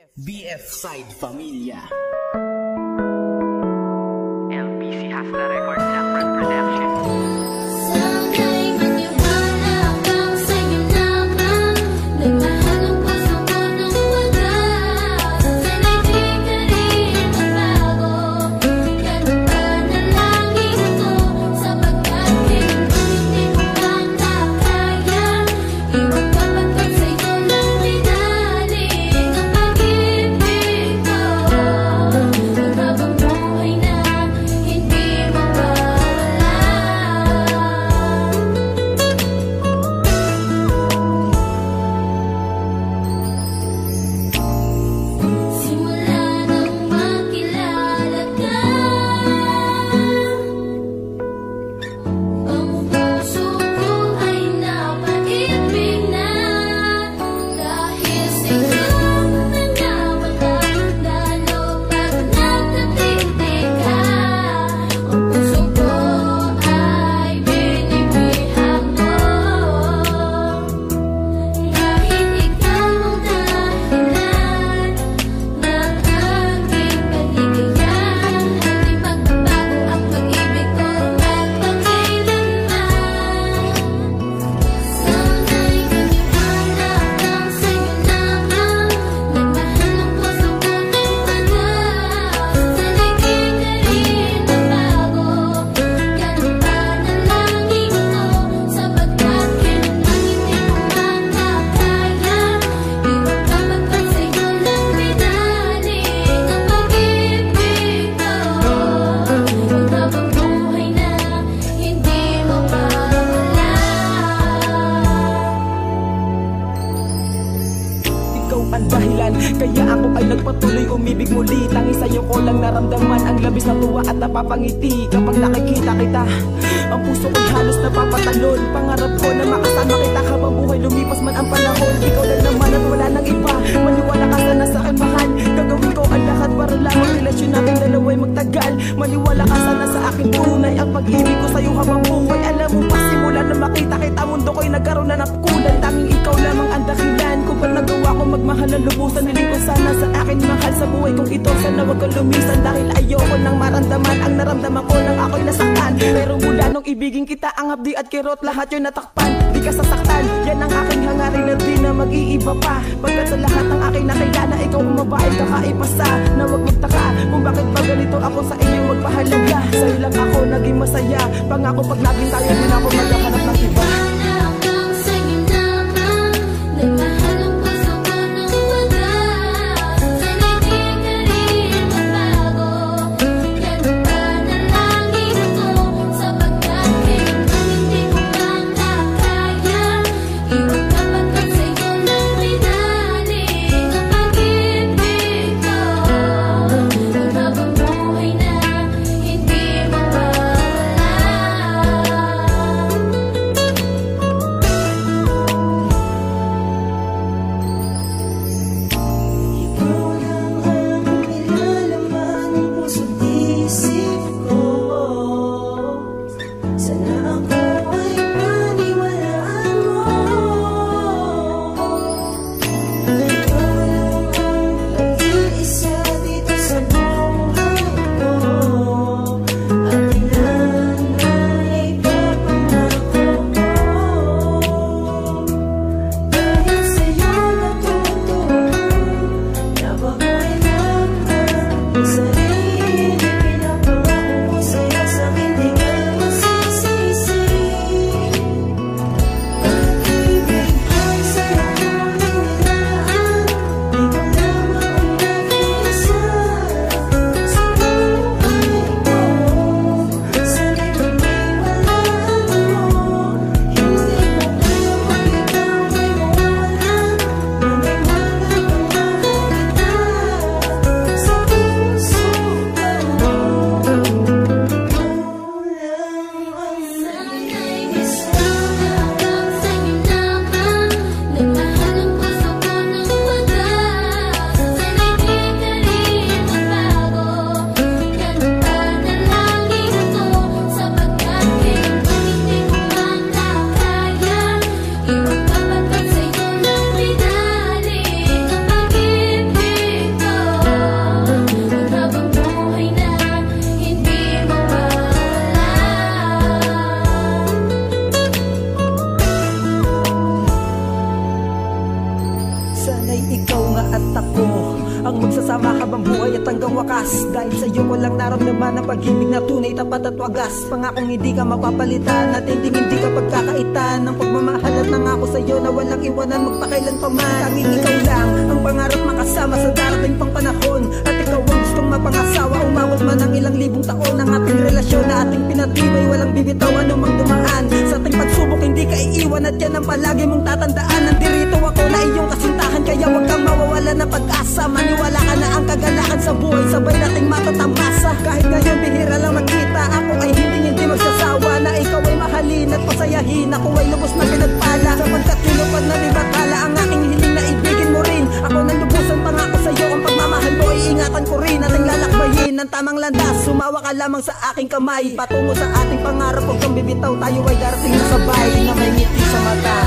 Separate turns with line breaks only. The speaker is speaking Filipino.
BF Side Familia.
LBC Hasla Records lang production.
Kaya ako ay nagpatuloy umibig muli. Tanging sa'yo ko lang naramdaman ang labis na tuwa at napapangiti. Kapag nakikita kita, ang puso ko'y halos napapatalon. Pangarap ko na makasama kita habang buhay lumipas man ang panahon. Ikaw lang naman at wala nang iba. Maniwala ka sana sa akin, mahal. Gagawin ko ang lahat para lang ang relasyon natin dalawa'y magtagal. Maniwala ka sana sa akin, tunay ang pag-ibig ko sa'yo habang buhay. Alam mo pa, simula na makita kita, mundo ko'y nagkaroon na ng kulan. Tanging ikaw lamang ang dahilan kung ba't nagawa ko magmahal ng lubusan. Hiling ko sana sa akin, mahal, sa buhay kong ito. Sana wag kang lumisan dahil ayoko nang maramdaman ang naramdaman ko nang ako'y nasaktan. Pero mula nung ibigin kita, ang hapdi at kirot lahat yun natakpan. Di ka sasaktan, yan ang aking hangarin na di na mag-iiba pa. Pagkat sa lahat ng aking nakilala, ikaw ang mabait, kakaipasa na wag magtaka kung bakit ba ganito ako sa iyo magpahalaga. Sa'yo lang ako naging masaya, pangako pag naging tayo din ako maghahanap ng iba.
So
at ako ang magsasama habang buhay at hanggang wakas. Dahil sa'yo ko lang naramdaman ang pag-ibig na tunay, tapat at wagas. Pangakong hindi ka mapapalitan at hindi ka pagkakaitan. Ang pagmamahal at nangako sa'yo na walang iwanan magpakailan pa man. Tanging ikaw lang ang pangarap makasama sa darating pang panahon. At ikaw ang gustong mapangasawa. Umabot man ang ilang libong taon ang ating relasyon na ating pinatibay. Walang bibitaw anumang dumaan. Sa ating pagsubok hindi ka iiwan at yan ang palagi mong tatandaan. Nandirito ako na iyong kasintahan, kaya huwag kang mawawala ng pag-asa. Maniwala ka na ang kagalakan sa buhay sabay nating matatamasa. Kahit ngayon bihira lang magkita, ako ay hindi magsasawa na ikaw ay mahalin at pasayahin. Ako ay lubos na pinagpala sapagkat tinupad na nibatala ang aking hiling na ibigin mo rin. Ako na lubusan pangako sa'yo, ang pagmamahal mo iingatan ko rin. Ating lalakbayin ng tamang landas, sumawa ka lamang sa aking kamay. Patungo sa ating pangarap, huwag kang bibitaw, tayo ay darating na sabay na may ngiti sa mata.